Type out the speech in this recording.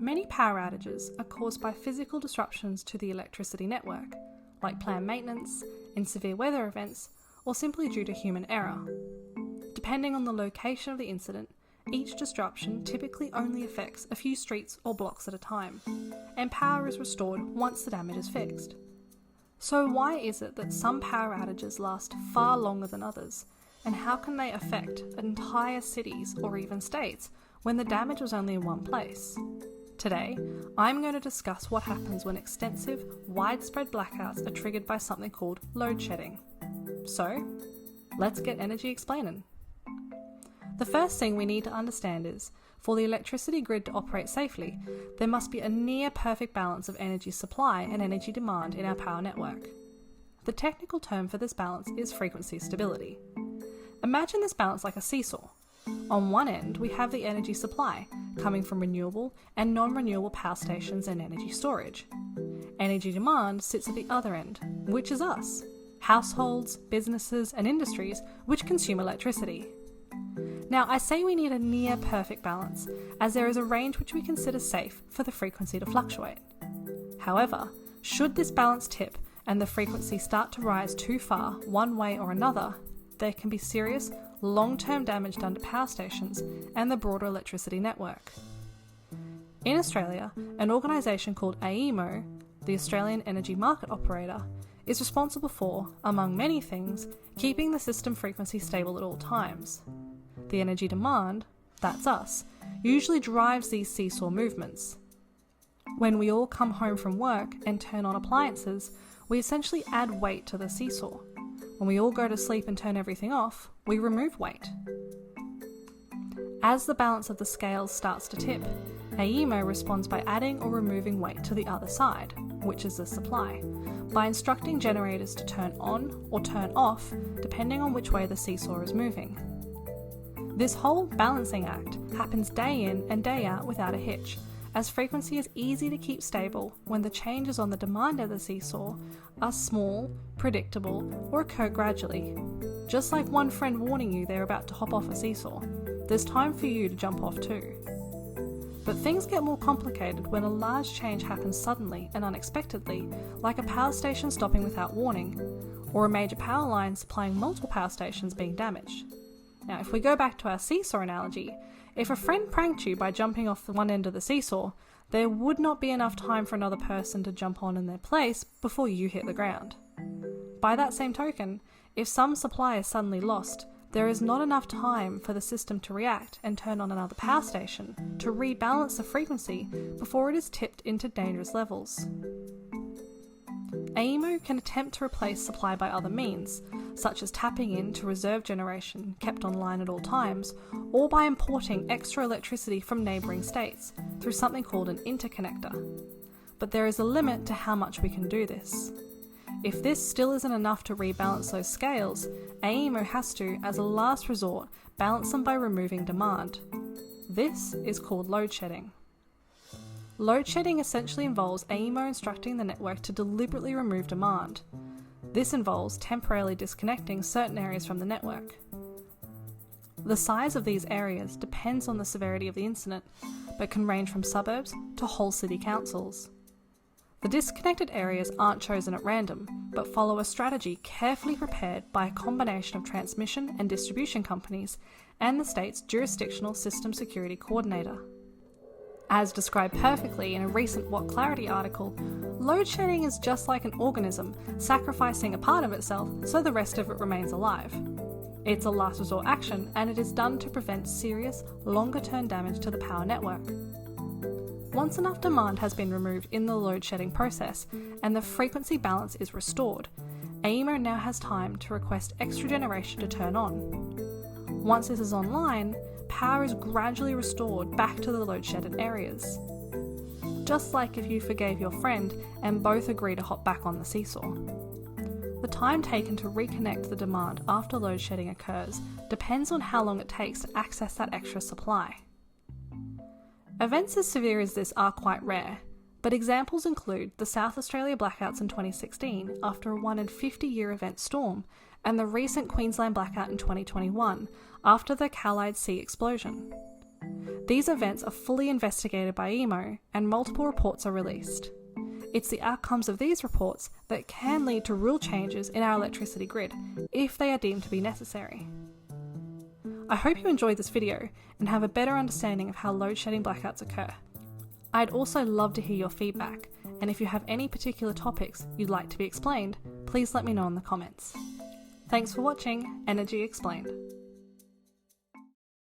Many power outages are caused by physical disruptions to the electricity network, like planned maintenance, in severe weather events, or simply due to human error. Depending on the location of the incident, each disruption typically only affects a few streets or blocks at a time, and power is restored once the damage is fixed. So why is it that some power outages last far longer than others, and how can they affect entire cities or even states when the damage was only in one place? Today, I'm going to discuss what happens when extensive, widespread blackouts are triggered by something called load shedding. So, let's get energy explaining. The first thing we need to understand is, for the electricity grid to operate safely, there must be a near perfect balance of energy supply and energy demand in our power network. The technical term for this balance is frequency stability. Imagine this balance like a seesaw. On one end, we have the energy supply, coming from renewable and non-renewable power stations and energy storage. Energy demand sits at the other end, which is us, households, businesses, and industries which consume electricity. Now, I say we need a near perfect balance, as there is a range which we consider safe for the frequency to fluctuate. However, should this balance tip and the frequency start to rise too far one way or another, there can be serious, long-term damage done to power stations and the broader electricity network. In Australia, an organisation called AEMO, the Australian Energy Market Operator, is responsible for, among many things, keeping the system frequency stable at all times. The energy demand, that's us, usually drives these seesaw movements. When we all come home from work and turn on appliances, we essentially add weight to the seesaw. When we all go to sleep and turn everything off, we remove weight. As the balance of the scales starts to tip, AEMO responds by adding or removing weight to the other side, which is the supply, by instructing generators to turn on or turn off depending on which way the seesaw is moving. This whole balancing act happens day in and day out without a hitch, as frequency is easy to keep stable when the changes on the demand of the seesaw are small, predictable, or occur gradually. Just like one friend warning you they're about to hop off a seesaw, there's time for you to jump off too. But things get more complicated when a large change happens suddenly and unexpectedly, like a power station stopping without warning, or a major power line supplying multiple power stations being damaged. Now, if we go back to our seesaw analogy, if a friend pranked you by jumping off the one end of the seesaw, there would not be enough time for another person to jump on in their place before you hit the ground. By that same token, if some supply is suddenly lost, there is not enough time for the system to react and turn on another power station to rebalance the frequency before it is tipped into dangerous levels. AEMO can attempt to replace supply by other means, such as tapping into reserve generation kept online at all times, or by importing extra electricity from neighbouring states through something called an interconnector. But there is a limit to how much we can do this. If this still isn't enough to rebalance those scales, AEMO has to, as a last resort, balance them by removing demand. This is called load shedding. Load shedding essentially involves AEMO instructing the network to deliberately remove demand. This involves temporarily disconnecting certain areas from the network. The size of these areas depends on the severity of the incident, but can range from suburbs to whole city councils. The disconnected areas aren't chosen at random, but follow a strategy carefully prepared by a combination of transmission and distribution companies and the state's jurisdictional system security coordinator. As described perfectly in a recent What Clarity article, load shedding is just like an organism sacrificing a part of itself so the rest of it remains alive. It's a last resort action, and it is done to prevent serious, longer-term damage to the power network. Once enough demand has been removed in the load shedding process and the frequency balance is restored, AEMO now has time to request extra generation to turn on. Once this is online, power is gradually restored back to the load-shedded areas. Just like if you forgave your friend and both agree to hop back on the seesaw. The time taken to reconnect the demand after load shedding occurs depends on how long it takes to access that extra supply. Events as severe as this are quite rare, but examples include the South Australia blackouts in 2016 after a 1 in 50-year event storm, and the recent Queensland blackout in 2021 after the Callide Sea explosion. These events are fully investigated by EMO and multiple reports are released. It's the outcomes of these reports that can lead to rule changes in our electricity grid if they are deemed to be necessary. I hope you enjoyed this video and have a better understanding of how load shedding blackouts occur. I'd also love to hear your feedback, and if you have any particular topics you'd like to be explained, please let me know in the comments. Thanks for watching Energy Explained.